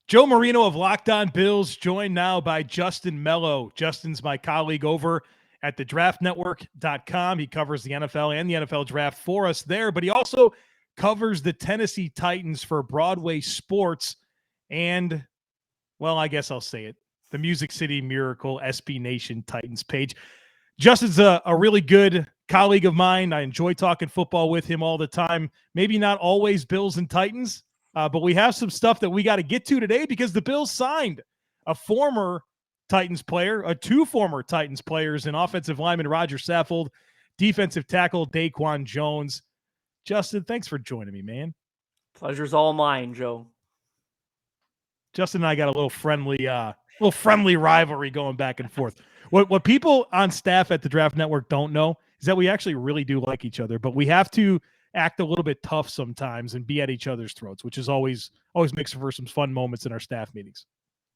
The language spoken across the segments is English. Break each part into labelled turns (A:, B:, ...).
A: Joe Marino of Locked On Bills, joined now by Justin Melo. Justin's my colleague over at the draftnetwork.com. He covers the NFL and the NFL draft for us there, but he also covers the Tennessee Titans for Broadway Sports and, well, I guess I'll say it, the Music City Miracle SB Nation Titans page. Justin's a really good colleague of mine. I enjoy talking football with him all the time. Maybe not always Bills and Titans, but we have some stuff that we got to get to today because the Bills signed a former Titans player, two former Titans players, in offensive lineman Rodger Saffold, defensive tackle DaQuan Jones. Justin, thanks for joining me, man.
B: Pleasure's all mine, Joe.
A: Justin and I got a little friendly rivalry going back and forth. What people on staff at the Draft Network don't know is that we actually really do like each other, but we have to act a little bit tough sometimes and be at each other's throats, which is always makes for some fun moments in our staff meetings.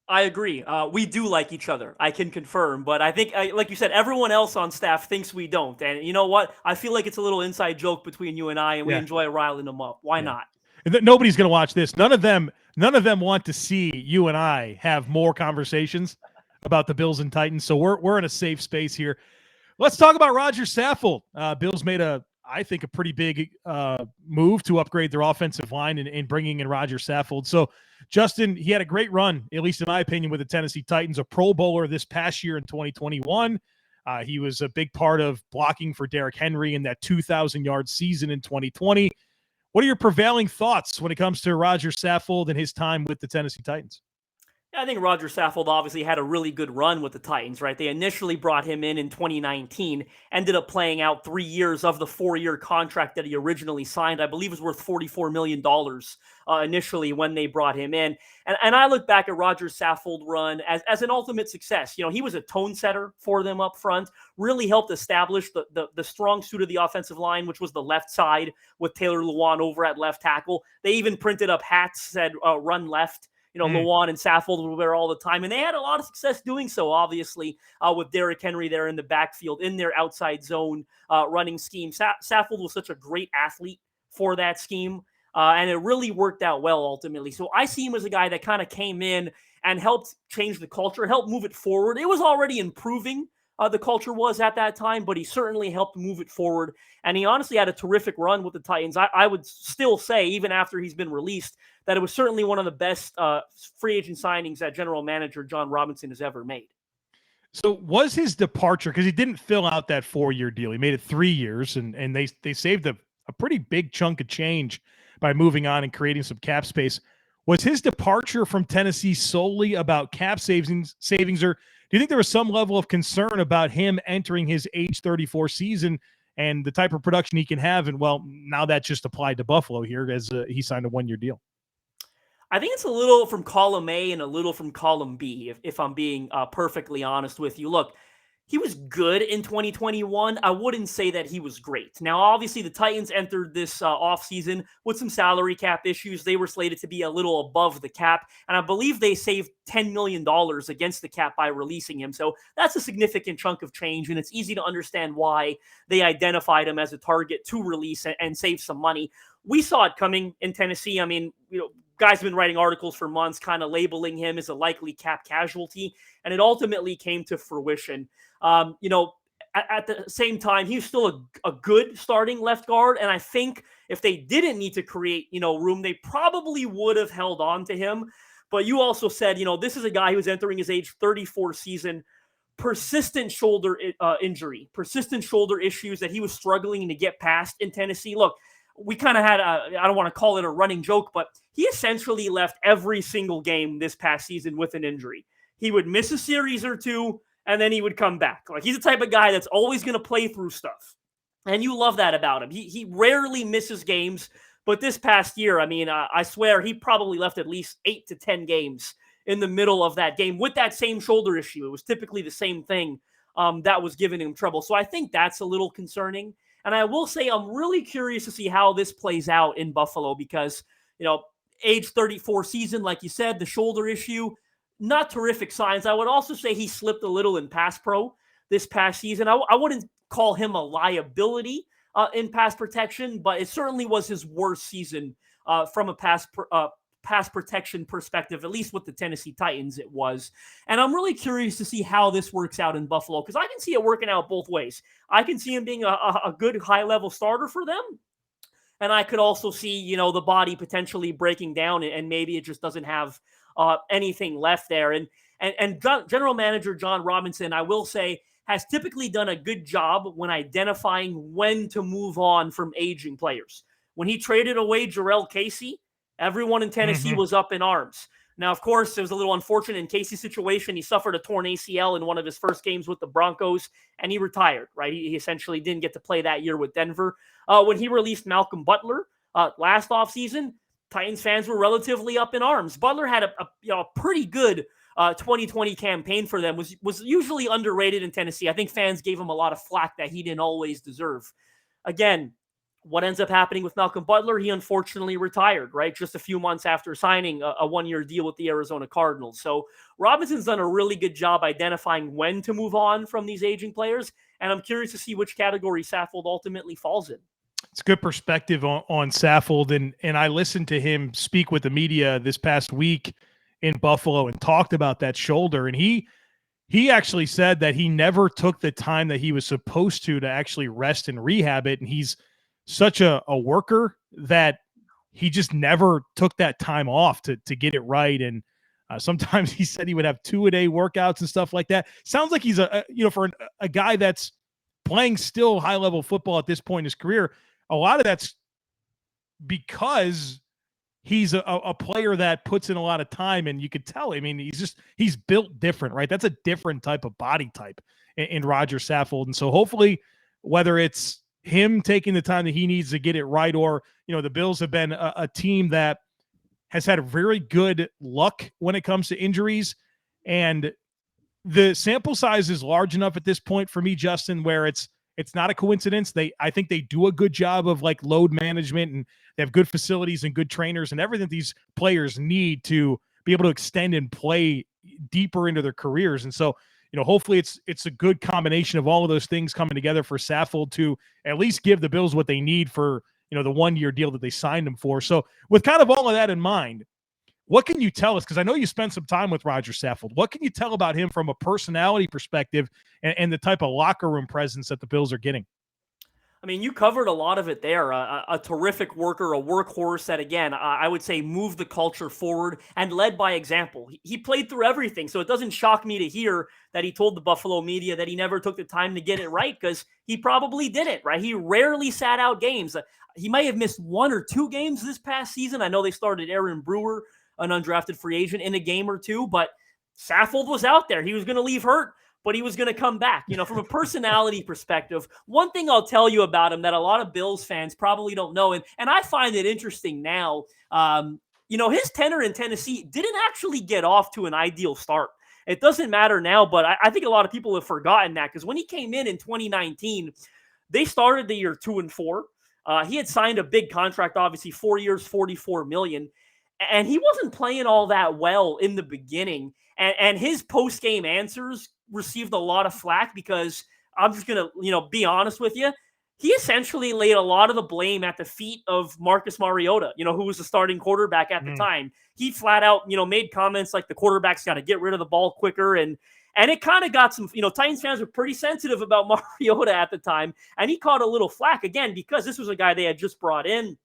B: I agree. We do like each other. I can confirm, but I think, like you said, everyone else on staff thinks we don't. And you know what? I feel like it's a little inside joke between you and I, and we enjoy riling them up. Why not?
A: And nobody's going to watch this. None of them want to see you and I have more conversations about the Bills and Titans. So we're in a safe space here. Let's talk about Rodger Saffold. Bills made I think a pretty big move to upgrade their offensive line in bringing in Rodger Saffold. So, Justin, he had a great run, at least in my opinion, with the Tennessee Titans, a Pro Bowler this past year in 2021. He was a big part of blocking for Derrick Henry in that 2,000-yard season in 2020. What are your prevailing thoughts when it comes to Rodger Saffold and his time with the Tennessee Titans?
B: I think Rodger Saffold obviously had a really good run with the Titans, right? They initially brought him in 2019, ended up playing out 3 years of the 4-year contract that he originally signed. I believe it was worth $44 million initially when they brought him in. And I look back at Rodger Saffold run as an ultimate success. You know, he was a tone setter for them up front, really helped establish the strong suit of the offensive line, which was the left side with Taylor Lewan over at left tackle. They even printed up hats that said run left. You know, Lewan and Saffold were there all the time. And they had a lot of success doing so, obviously, with Derrick Henry there in the backfield, in their outside zone running scheme. Saffold was such a great athlete for that scheme, and it really worked out well ultimately. So I see him as a guy that kind of came in and helped change the culture, helped move it forward. It was already improving, the culture was at that time, but he certainly helped move it forward. And he honestly had a terrific run with the Titans. I would still say, even after he's been released, that it was certainly one of the best free agent signings that general manager John Robinson has ever made.
A: So was his departure, because he didn't fill out that 4-year deal, he made it 3 years, and they saved a pretty big chunk of change by moving on and creating some cap space. Was his departure from Tennessee solely about cap savings, or do you think there was some level of concern about him entering his age 34 season and the type of production he can have? And, well, now that just applied to Buffalo here as he signed a 1-year deal.
B: I think it's a little from column A and a little from column B, if I'm being perfectly honest with you. Look, he was good in 2021. I wouldn't say that he was great. Now, obviously, the Titans entered this offseason with some salary cap issues. They were slated to be a little above the cap, and I believe they saved $10 million against the cap by releasing him. So that's a significant chunk of change, and it's easy to understand why they identified him as a target to release and save some money. We saw it coming in Tennessee. I mean, guys have been writing articles for months kind of labeling him as a likely cap casualty, and it ultimately came to fruition. At the same time, he's still a good starting left guard, and I think if they didn't need to create, room, they probably would have held on to him. But you also said, this is a guy who's entering his age 34 season, persistent shoulder injury, persistent shoulder issues that he was struggling to get past in Tennessee. Look, we kind of had I don't want to call it a running joke, but he essentially left every single game this past season with an injury. He would miss a series or two, and then he would come back. Like, he's the type of guy that's always going to play through stuff. And you love that about him. He rarely misses games, but this past year, I mean, I swear he probably left at least 8 to 10 games in the middle of that game with that same shoulder issue. It was typically the same thing that was giving him trouble. So I think that's a little concerning. And I will say I'm really curious to see how this plays out in Buffalo because, age 34 season, like you said, the shoulder issue, not terrific signs. I would also say he slipped a little in pass pro this past season. I wouldn't call him a liability in pass protection, but it certainly was his worst season from a pass pass protection perspective, at least with the Tennessee Titans it was. And I'm really curious to see how this works out in Buffalo, because I can see it working out both ways. I can see him being a good high-level starter for them, and I could also see, the body potentially breaking down, and maybe it just doesn't have anything left there. And General Manager John Robinson, I will say, has typically done a good job when identifying when to move on from aging players. When he traded away Jarrell Casey, everyone in Tennessee was up in arms. Now, of course, it was a little unfortunate in Casey's situation. He suffered a torn ACL in one of his first games with the Broncos, and he retired, right? He essentially didn't get to play that year with Denver. When he released Malcolm Butler last offseason, Titans fans were relatively up in arms. Butler had a pretty good 2020 campaign for them, was usually underrated in Tennessee. I think fans gave him a lot of flack that he didn't always deserve. Again, what ends up happening with Malcolm Butler? He unfortunately retired, right? Just a few months after signing a one-year deal with the Arizona Cardinals. So Robinson's done a really good job identifying when to move on from these aging players. And I'm curious to see which category Saffold ultimately falls in.
A: It's good perspective on Saffold. And I listened to him speak with the media this past week in Buffalo and talked about that shoulder. And he actually said that he never took the time that he was supposed to actually rest and rehab it. And he's such a worker that he just never took that time off to get it right. And sometimes he said he would have 2-a-day workouts and stuff like that. Sounds like he's for a guy that's playing still high level football at this point in his career. A lot of that's because he's a player that puts in a lot of time, and you could tell. I mean, he's built different, right? That's a different type of body type in Rodger Saffold. And so hopefully, whether it's him taking the time that he needs to get it right, or, the Bills have been a team that has had very good luck when it comes to injuries. And the sample size is large enough at this point for me, Justin, where it's not a coincidence. I think they do a good job of like load management, and they have good facilities and good trainers and everything these players need to be able to extend and play deeper into their careers. And so, hopefully it's a good combination of all of those things coming together for Saffold to at least give the Bills what they need for, the 1-year deal that they signed him for. So with kind of all of that in mind, what can you tell us? Because I know you spent some time with Rodger Saffold. What can you tell about him from a personality perspective and the type of locker room presence that the Bills are getting?
B: I mean, you covered a lot of it there. A terrific worker, a workhorse that, again, I would say moved the culture forward and led by example. He played through everything, so it doesn't shock me to hear that he told the Buffalo media that he never took the time to get it right, because he probably didn't, right? He rarely sat out games. He might have missed 1 or 2 games this past season. I know they started Aaron Brewer, an undrafted free agent, in a game or two, but Saffold was out there. He was going to leave hurt, but he was going to come back. From a personality perspective, one thing I'll tell you about him that a lot of Bills fans probably don't know, and I find it interesting now, his tenure in Tennessee didn't actually get off to an ideal start. It doesn't matter now, but I think a lot of people have forgotten that, because when he came in 2019, they started the year 2-4. He had signed a big contract, obviously 4 years, $44 million. And he wasn't playing all that well in the beginning. And his post-game answers received a lot of flack, because I'm just going to, be honest with you. He essentially laid a lot of the blame at the feet of Marcus Mariota, who was the starting quarterback at the time. He flat out, made comments like the quarterback's got to get rid of the ball quicker. And it kind of got some, Titans fans were pretty sensitive about Mariota at the time. And he caught a little flack, again, because this was a guy they had just brought in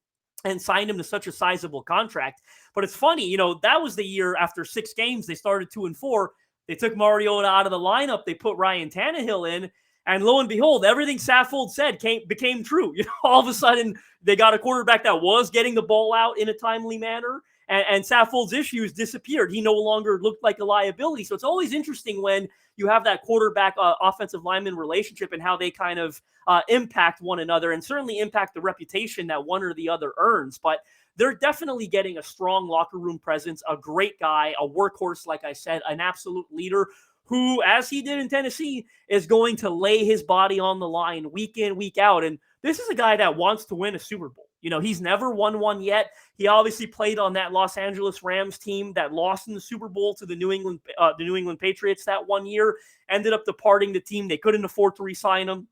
B: and signed him to such a sizable contract. But it's funny, that was the year after 6 games, they started 2-4. They took Mariota out of the lineup. They put Ryan Tannehill in. And lo and behold, everything Saffold said became true. All of a sudden, they got a quarterback that was getting the ball out in a timely manner. And Saffold's issues disappeared. He no longer looked like a liability. So it's always interesting when you have that quarterback offensive lineman relationship and how they kind of impact one another, and certainly impact the reputation that one or the other earns. But they're definitely getting a strong locker room presence, a great guy, a workhorse, like I said, an absolute leader who, as he did in Tennessee, is going to lay his body on the line week in, week out. And this is a guy that wants to win a Super Bowl. He's never won one yet. He obviously played on that Los Angeles Rams team that lost in the Super Bowl to the New England Patriots that one year, ended up departing the team. They couldn't afford to re-sign him.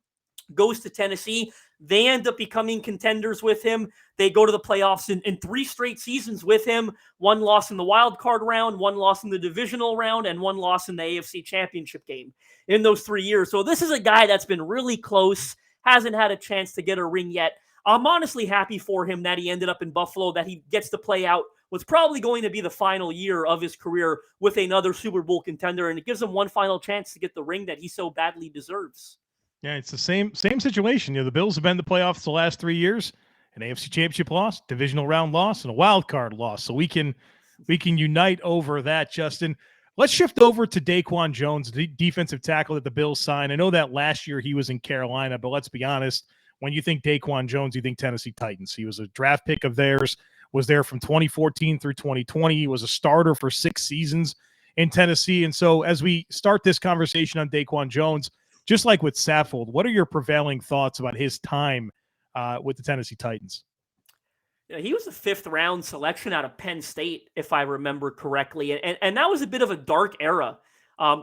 B: Goes to Tennessee, They end up becoming contenders with him. They go to the playoffs in 3 straight seasons with him. 1 loss in the wild card round, 1 loss in the divisional round, and 1 loss in the AFC Championship game in those 3 years. So this is a guy that's been really close, hasn't had a chance to get a ring yet. I'm honestly happy for him that he ended up in Buffalo, that he gets to play out what's probably going to be the final year of his career with another Super Bowl contender, and it gives him one final chance to get the ring that he so badly deserves.
A: Yeah, it's the same situation. The Bills have been in the playoffs the last 3 years, an AFC Championship loss, divisional round loss, and a wild card loss. So we can unite over that, Justin. Let's shift over to DaQuan Jones, the defensive tackle that the Bills signed. I know that last year he was in Carolina, but let's be honest, when you think DaQuan Jones, you think Tennessee Titans. He was a draft pick of theirs, was there from 2014 through 2020. He was a starter for 6 seasons in Tennessee. And so as we start this conversation on DaQuan Jones, just like with Saffold, what are your prevailing thoughts about his time with the Tennessee Titans?
B: Yeah, he was a 5th round selection out of Penn State, if I remember correctly. And that was a bit of a dark era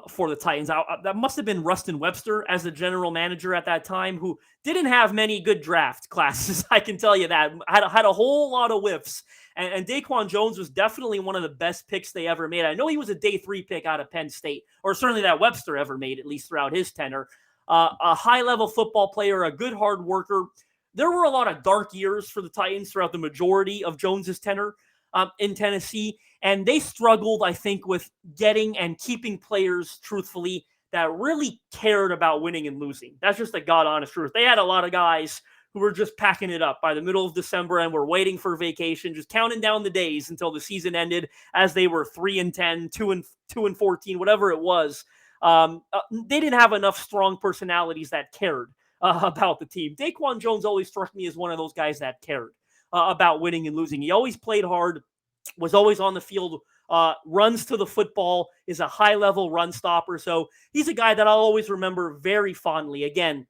B: for the Titans. That must have been Rustin Webster as the general manager at that time, who didn't have many good draft classes. I can tell you that. Had a whole lot of whiffs. And DaQuan Jones was definitely one of the best picks they ever made. I know he was a day 3 pick out of Penn State, or certainly that Webster ever made, at least throughout his tenure. A high-level football player, a good hard worker. There were a lot of dark years for the Titans throughout the majority of Jones's tenure in Tennessee, and they struggled, I think, with getting and keeping players, truthfully, that really cared about winning and losing. That's just the God-honest truth. They had a lot of guys who were just packing it up by the middle of December and were waiting for vacation, just counting down the days until the season ended, as they were 3-10, 2-14, whatever it was. They didn't have enough strong personalities that cared about the team. DaQuan Jones always struck me as one of those guys that cared about winning and losing. He always played hard, was always on the field, runs to the football, is a high-level run stopper. So he's a guy that I'll always remember very fondly. Again,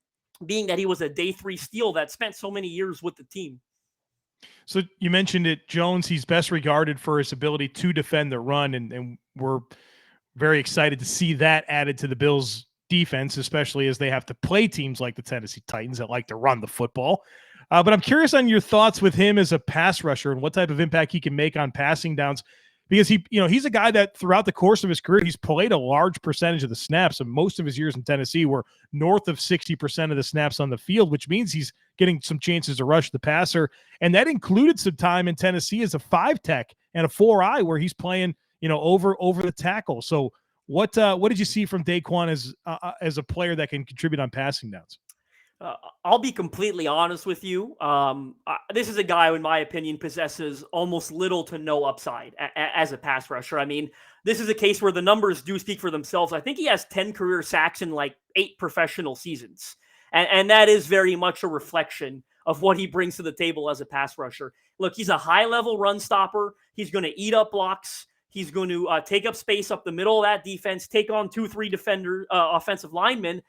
B: being that he was a day 3 steal that spent so many years with the team.
A: So you mentioned it, Jones, he's best regarded for his ability to defend the run, and we're very excited to see that added to the Bills' defense, especially as they have to play teams like the Tennessee Titans that like to run the football. But I'm curious on your thoughts with him as a pass rusher and what type of impact he can make on passing downs, because he's a guy that throughout the course of his career, he's played a large percentage of the snaps, and most of his years in Tennessee were north of 60% of the snaps on the field, which means he's getting some chances to rush the passer. And that included some time in Tennessee as a 5-tech and a 4-eye where he's playing, over the tackle. So what did you see from DaQuan as a player that can contribute on passing downs?
B: I'll be completely honest with you. This is a guy who, in my opinion, possesses almost little to no upside as a pass rusher. I mean, this is a case where the numbers do speak for themselves. I think he has 10 career sacks in like 8 professional seasons. And that is very much a reflection of what he brings to the table as a pass rusher. Look, he's a high-level run stopper. He's going to eat up blocks. He's going to take up space up the middle of that defense, take on 2-3 offensive linemen,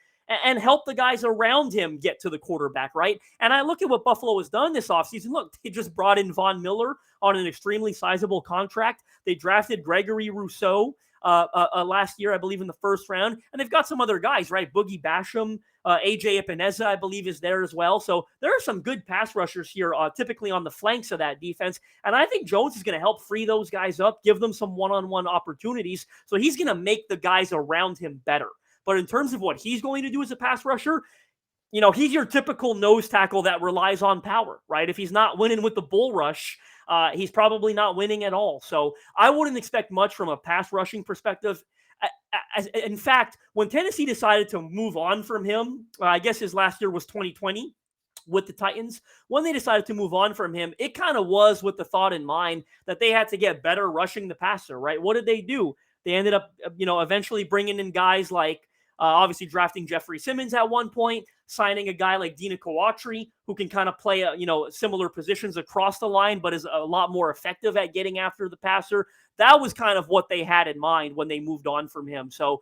B: and help the guys around him get to the quarterback, right? And I look at what Buffalo has done this offseason. Look, they just brought in Von Miller on an extremely sizable contract. They drafted Gregory Rousseau last year, I believe, in the 1st round. And they've got some other guys, right? Boogie Basham, AJ Epineza, I believe, is there as well. So there are some good pass rushers here, typically on the flanks of that defense. And I think Jones is going to help free those guys up, give them some one-on-one opportunities. So he's going to make the guys around him better. But in terms of what he's going to do as a pass rusher, he's your typical nose tackle that relies on power, right? If he's not winning with the bull rush, he's probably not winning at all. So I wouldn't expect much from a pass rushing perspective. In fact, when Tennessee decided to move on from him, I guess his last year was 2020 with the Titans. When they decided to move on from him, it kind of was with the thought in mind that they had to get better rushing the passer, right? What did they do? They ended up, eventually bringing in guys like, obviously drafting Jeffrey Simmons at one point, signing a guy like Dina Kawatri, who can kind of play, similar positions across the line, but is a lot more effective at getting after the passer. That was kind of what they had in mind when they moved on from him. So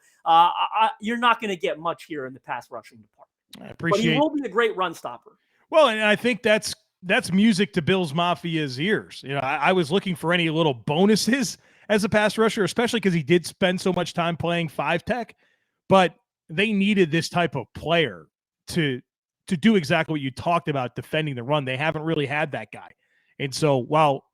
B: you're not going to get much here in the pass rushing department.
A: I appreciate.
B: But he will be a great run stopper.
A: Well, and I think that's music to Bills Mafia's ears. I was looking for any little bonuses as a pass rusher, especially because he did spend so much time playing 5-tech, but they needed this type of player to to do exactly what you talked about, defending the run. They haven't really had that guy. And so while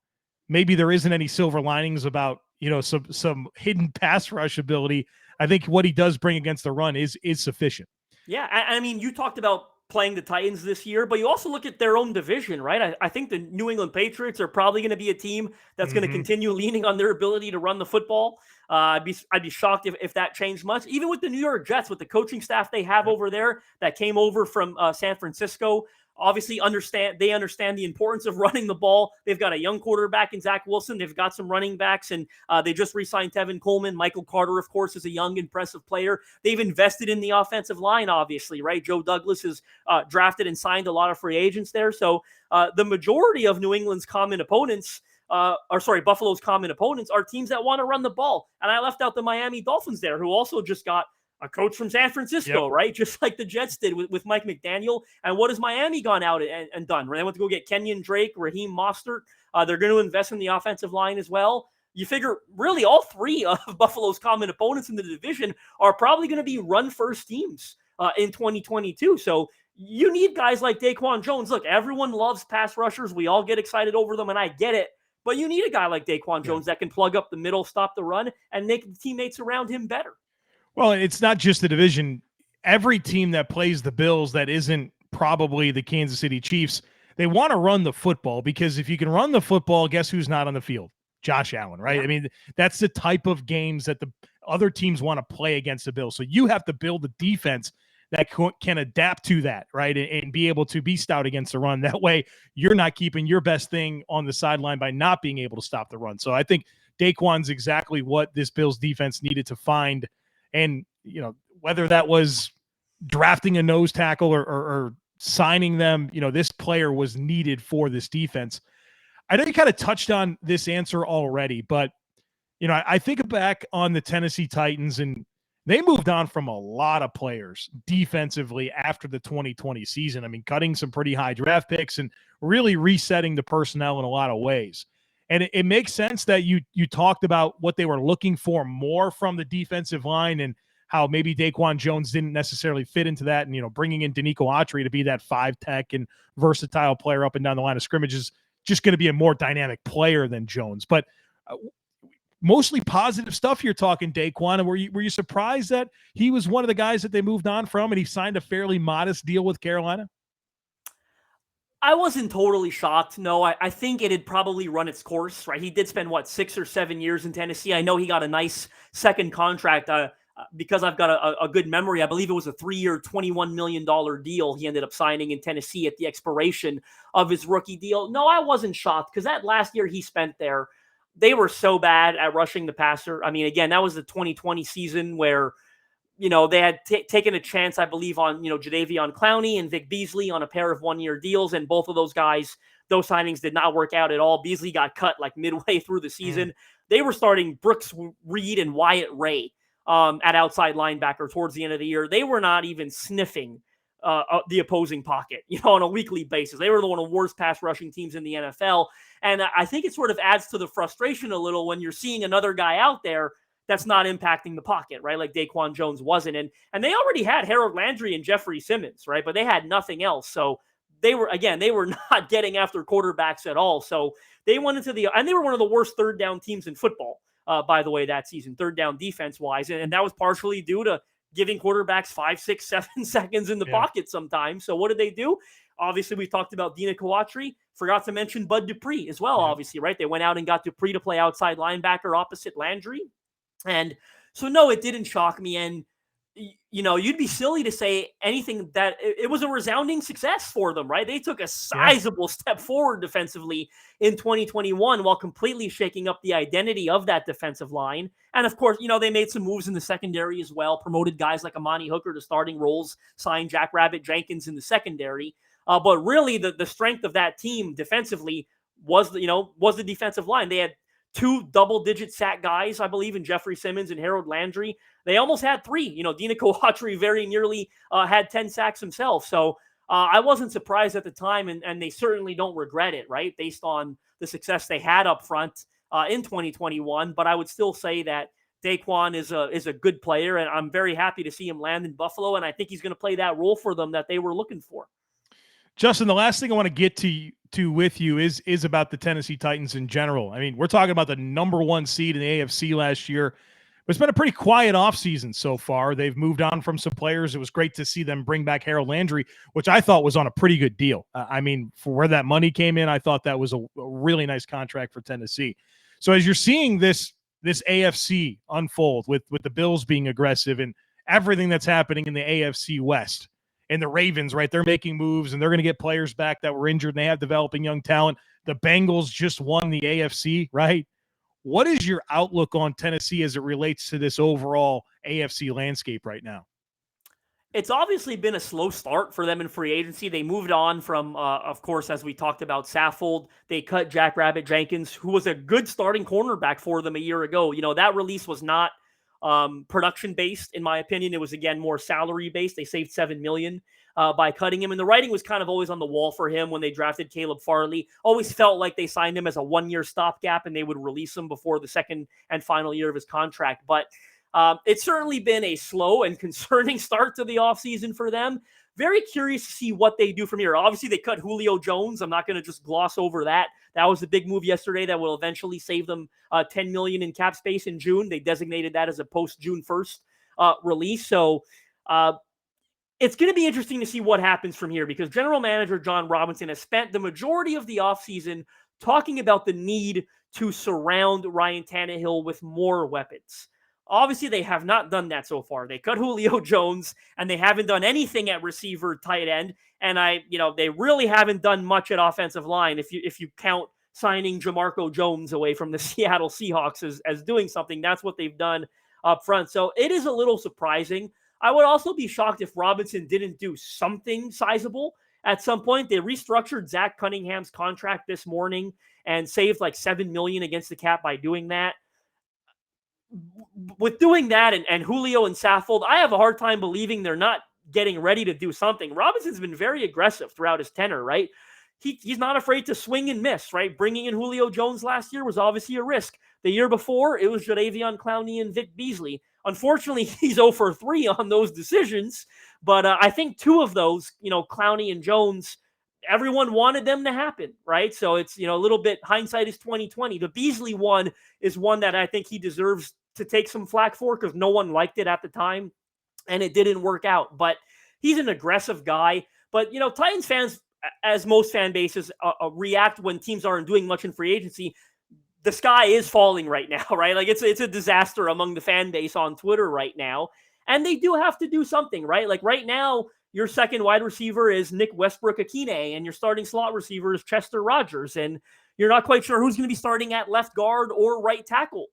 A: maybe there isn't any silver linings about, some hidden pass rush ability, I think what he does bring against the run is sufficient.
B: Yeah, I mean, you talked about playing the Titans this year, but you also look at their own division, right? I think the New England Patriots are probably going to be a team that's going to continue leaning on their ability to run the football. I'd be shocked if that changed much. Even with the New York Jets, with the coaching staff they have over there that came over from San Francisco, obviously understand the importance of running the ball. They've got a young quarterback in Zach Wilson. They've got some running backs, and they just re-signed Tevin Coleman. Michael Carter, of course, is a young, impressive player. They've invested in the offensive line, obviously, right? Joe Douglas has drafted and signed a lot of free agents there. So the majority of New England's common opponents, Buffalo's common opponents are teams that want to run the ball. And I left out the Miami Dolphins there, who also just got a coach from San Francisco, right? Just like the Jets did with Mike McDaniel. And what has Miami gone out and done? They went to go get Kenyon Drake, Raheem Mostert. They're going to invest in the offensive line as well. You figure really all three of Buffalo's common opponents in the division are probably going to be run-first teams in 2022. So you need guys like DaQuan Jones. Look, everyone loves pass rushers. We all get excited over them, and I get it. But you need a guy like DaQuan Jones that can plug up the middle, stop the run, and make the teammates around him better.
A: Well, it's not just the division. Every team that plays the Bills that isn't probably the Kansas City Chiefs, they want to run the football, because if you can run the football, guess who's not on the field? Josh Allen, right? Yeah. I mean, that's the type of games that the other teams want to play against the Bills. So you have to build a defense that can adapt to that, right? And be able to be stout against the run. That way you're not keeping your best thing on the sideline by not being able to stop the run. So I think DaQuan's exactly what this Bills defense needed to find. And, whether that was drafting a nose tackle or signing them, this player was needed for this defense. I know you kind of touched on this answer already, but, I think back on the Tennessee Titans, and they moved on from a lot of players defensively after the 2020 season. I mean, cutting some pretty high draft picks and really resetting the personnel in a lot of ways. And it makes sense that you talked about what they were looking for more from the defensive line, and how maybe DaQuan Jones didn't necessarily fit into that. And, bringing in Danico Autry to be that 5-tech and versatile player up and down the line of scrimmage is just going to be a more dynamic player than Jones. But mostly positive stuff you're talking, DaQuan. And were you surprised that he was one of the guys that they moved on from and he signed a fairly modest deal with Carolina?
B: I wasn't totally shocked. No, I think it had probably run its course, right? He did spend, 6 or 7 years in Tennessee. I know he got a nice second contract because I've got a good memory. I believe it was a 3-year, $21 million deal he ended up signing in Tennessee at the expiration of his rookie deal. No, I wasn't shocked, because that last year he spent there, they were so bad at rushing the passer. I mean, again, that was the 2020 season where they had taken a chance, I believe, on, Jadeveon Clowney and Vic Beasley on a pair of 1-year deals. And both of those guys, those signings did not work out at all. Beasley got cut like midway through the season. They were starting Brooks Reed and Wyatt Ray at outside linebacker towards the end of the year. They were not even sniffing the opposing pocket, on a weekly basis. They were one of the worst pass rushing teams in the NFL. And I think it sort of adds to the frustration a little when you're seeing another guy out there that's not impacting the pocket, right? Like DaQuan Jones wasn't. And they already had Harold Landry and Jeffrey Simmons, right? But they had nothing else. So they were not getting after quarterbacks at all. So they went into and they were one of the worst third down teams in football, by the way, that season, third down defense wise. And that was partially due to giving quarterbacks 5, 6, 7 seconds in the pocket sometimes. So what did they do? Obviously, we talked about Danico Autry. Forgot to mention Bud Dupree as well, obviously, right? They went out and got Dupree to play outside linebacker opposite Landry. And so, no, it didn't shock me. And, you'd be silly to say anything that it was a resounding success for them, right? They took a sizable step forward defensively in 2021 while completely shaking up the identity of that defensive line. And of course, they made some moves in the secondary as well, promoted guys like Amani Hooker to starting roles, signed Jack Rabbit Jenkins in the secondary. But really the strength of that team defensively was the defensive line. They had 2 double-digit sack guys, I believe, in Jeffrey Simmons and Harold Landry. They almost had 3. Danico Autry very nearly had 10 sacks himself. So I wasn't surprised at the time, and they certainly don't regret it, right, based on the success they had up front in 2021. But I would still say that DaQuan is a good player, and I'm very happy to see him land in Buffalo, and I think he's going to play that role for them that they were looking for.
A: Justin, the last thing I want to get to with you is about the Tennessee Titans in general. I mean, we're talking about the number one seed in the AFC last year. It's been a pretty quiet offseason so far. They've moved on from some players. It was great to see them bring back Harold Landry, which I thought was on a pretty good deal. I mean, for where that money came in, I thought that was a really nice contract for Tennessee. So as you're seeing this AFC unfold with the Bills being aggressive and everything that's happening in the AFC West, and the Ravens, right, they're making moves and they're going to get players back that were injured and they have developing young talent. The Bengals just won the AFC, right? What is your outlook on Tennessee as it relates to this overall AFC landscape right now?
B: It's obviously been a slow start for them in free agency. They moved on from, of course, as we talked about, Saffold. They cut Jack Rabbit Jenkins, who was a good starting cornerback for them a year ago. You know, that release was not production-based, in my opinion. It was, again, more salary-based. They saved $7 million by cutting him. And the writing was kind of always on the wall for him when they drafted Caleb Farley. Always felt like they signed him as a one-year stopgap and they would release him before the second and final year of his contract. But it's certainly been a slow and concerning start to the offseason for them. Very curious to see what they do from here. Obviously, they cut Julio Jones. I'm not going to just gloss over that. That was a big move yesterday that will eventually save them $10 million in cap space in June. They designated that as a post-June 1st release. So it's going to be interesting to see what happens from here because General Manager John Robinson has spent the majority of the offseason talking about the need to surround Ryan Tannehill with more weapons. Obviously, they have not done that so far. They cut Julio Jones, and they haven't done anything at receiver, tight end, and they really haven't done much at offensive line. If you count signing Jamarco Jones away from the Seattle Seahawks as doing something, that's what they've done up front. So it is a little surprising. I would also be shocked if Robinson didn't do something sizable at some point. They restructured Zach Cunningham's contract this morning and saved like $7 million against the cap by doing that. With doing that and Julio and Saffold, I have a hard time believing they're not getting ready to do something. Robinson's been very aggressive throughout his tenure, right? He's not afraid to swing and miss, right? Bringing in Julio Jones last year was obviously a risk. The year before, it was Jadeveon Clowney and Vic Beasley. Unfortunately, he's 0 for 3 on those decisions, but I think 2 of those, Clowney and Jones, everyone wanted them to happen, right? So it's, a little bit hindsight is 2020. The Beasley one is one that I think he deserves to take some flack for because no one liked it at the time and it didn't work out. But he's an aggressive guy. But, Titans fans, as most fan bases, react when teams aren't doing much in free agency. The sky is falling right now, right? Like it's a disaster among the fan base on Twitter right now. And they do have to do something, right? Like right now, your second wide receiver is Nick Westbrook-Akine, and your starting slot receiver is Chester Rogers. And you're not quite sure who's going to be starting at left guard or right tackle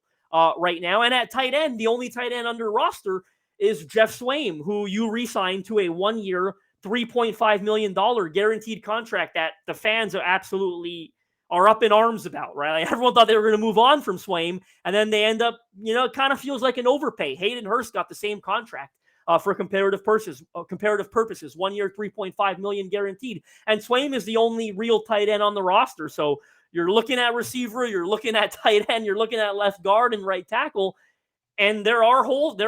B: right now. And at tight end, the only tight end under roster is Jeff Swaim, who you re-signed to a 1-year, $3.5 million guaranteed contract that the fans are up in arms about, right? Like everyone thought they were going to move on from Swaim, and then they end up, it kind of feels like an overpay. Hayden Hurst got the same contract for comparative purposes, 1 year, $3.5 million guaranteed. And Swaim is the only real tight end on the roster. So you're looking at receiver, you're looking at tight end, you're looking at left guard and right tackle. And there are holes,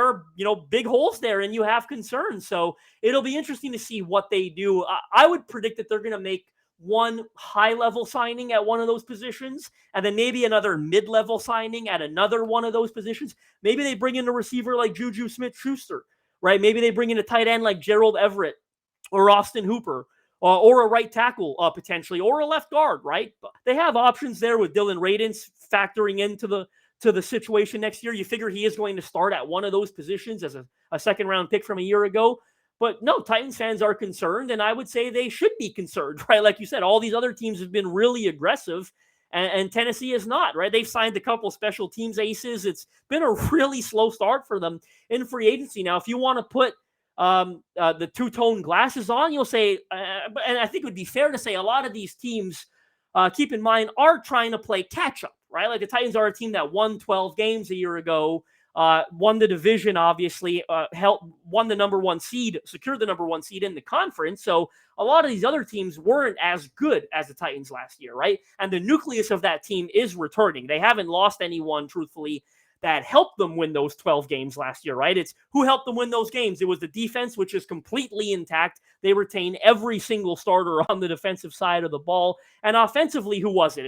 B: big holes there, and you have concerns. So it'll be interesting to see what they do. I would predict that they're going to make one high-level signing at one of those positions, and then maybe another mid-level signing at another one of those positions. Maybe they bring in a receiver like Juju Smith-Schuster, right? Maybe they bring in a tight end like Gerald Everett or Austin Hooper, or a right tackle potentially, or a left guard, right? They have options there with Dylan Radins factoring into the situation next year. You figure he is going to start at one of those positions as a second-round pick from a year ago. But no, Titans fans are concerned, and I would say they should be concerned, right? Like you said, all these other teams have been really aggressive, and Tennessee is not, right? They've signed a couple special teams aces. It's been a really slow start for them in free agency. Now, if you want to put the two-tone glasses on, you'll say, and I think it would be fair to say a lot of these teams, keep in mind, are trying to play catch-up, right? Like the Titans are a team that won 12 games a year ago, won the division, obviously, won the number 1 seed, secured the number 1 seed in the conference. So a lot of these other teams weren't as good as the Titans last year, right? And the nucleus of that team is returning. They haven't lost anyone, truthfully, that helped them win those 12 games last year, right? It's who helped them win those games. It was the defense, which is completely intact. They retain every single starter on the defensive side of the ball. And offensively, who was it?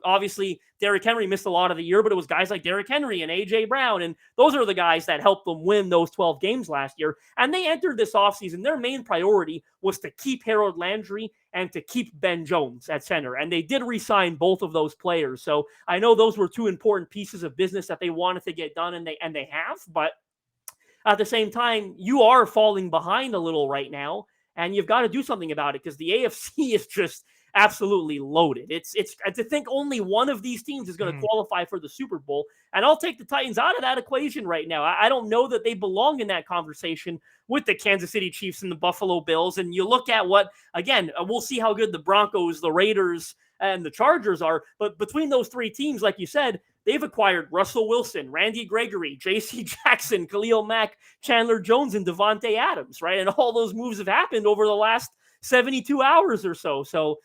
B: Obviously, Derrick Henry missed a lot of the year, but it was guys like Derrick Henry and A.J. Brown, and those are the guys that helped them win those 12 games last year. And they entered this offseason. Their main priority was to keep Harold Landry and to keep Ben Jones at center. And they did re-sign both of those players. So I know those were two important pieces of business that they wanted to get done, and they have. But at the same time, you are falling behind a little right now, and you've got to do something about it because the AFC is just absolutely loaded. It's to think only one of these teams is going to qualify for the Super Bowl, and I'll take the Titans out of that equation right now. I don't know that they belong in that conversation with the Kansas City Chiefs and the Buffalo Bills. And you look at what, again, we'll see how good the Broncos, the Raiders, and the Chargers are, but between those three teams, like you said, they've acquired Russell Wilson, Randy Gregory, J.C. Jackson, Khalil Mack, Chandler Jones, and Devontae Adams, right? And all those moves have happened over the last 72 hours or so. So,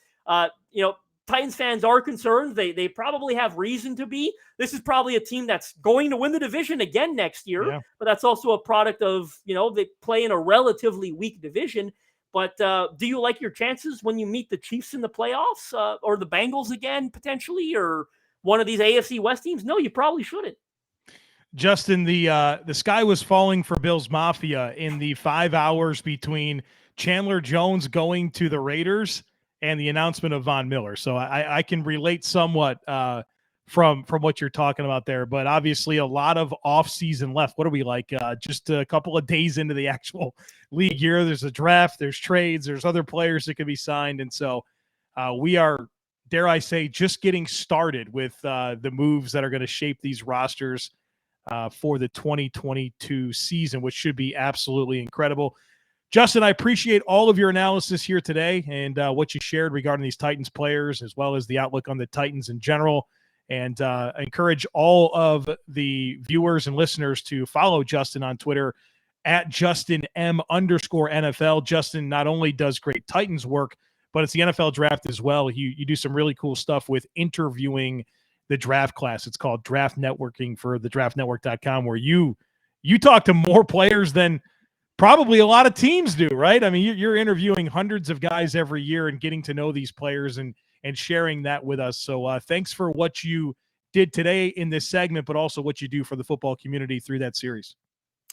B: Titans fans are concerned. They probably have reason to be. This is probably a team that's going to win the division again next year, but that's also a product of, they play in a relatively weak division. But do you like your chances when you meet the Chiefs in the playoffs or the Bengals again, potentially, or one of these AFC West teams? No, you probably shouldn't.
A: Justin, the sky was falling for Bills Mafia in the 5 hours between Chandler Jones going to the Raiders and the announcement of Von Miller. So I can relate somewhat from what you're talking about there, but obviously a lot of off season left. What are we like? Just a couple of days into the actual league year. There's a draft, there's trades, there's other players that can be signed. And so we are, dare I say, just getting started with the moves that are going to shape these rosters for the 2022 season, which should be absolutely incredible. Justin, I appreciate all of your analysis here today and what you shared regarding these Titans players, as well as the outlook on the Titans in general. And I encourage all of the viewers and listeners to follow Justin on Twitter at JustinM_NFL. Justin not only does great Titans work, but it's the NFL draft as well. You do some really cool stuff with interviewing the draft class. It's called Draft Networking for the draftnetwork.com, where you talk to more players than probably a lot of teams do, right? I mean, you're interviewing hundreds of guys every year and getting to know these players and sharing that with us. So thanks for what you did today in this segment, but also what you do for the football community through that series.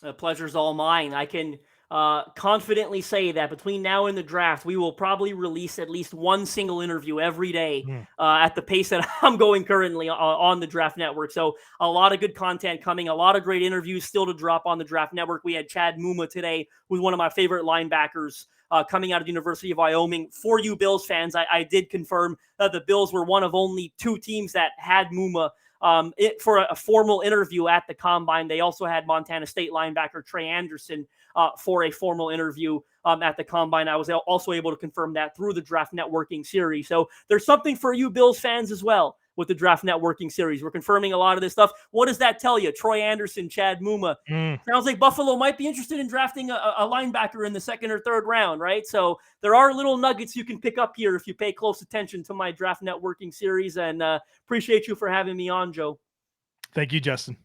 B: The pleasure's all mine. I can confidently say that between now and the draft, we will probably release at least one single interview every day at the pace that I'm going currently on the Draft Network. So a lot of good content coming, a lot of great interviews still to drop on the Draft Network. We had Chad Muma today, who's one of my favorite linebackers coming out of the University of Wyoming. For you Bills fans, I did confirm that the Bills were one of only two teams that had Muma for a formal interview at the Combine. They also had Montana State linebacker Trey Anderson for a formal interview at the Combine. I was also able to confirm that through the Draft Networking series. So there's something for you Bills fans as well with the Draft Networking series. We're confirming a lot of this stuff. What does that tell you? Troy Anderson, Chad Muma. Sounds like Buffalo might be interested in drafting a linebacker in the second or third round, right? So there are little nuggets you can pick up here if you pay close attention to my Draft Networking series, and appreciate you for having me on, Joe.
A: Thank you, Justin.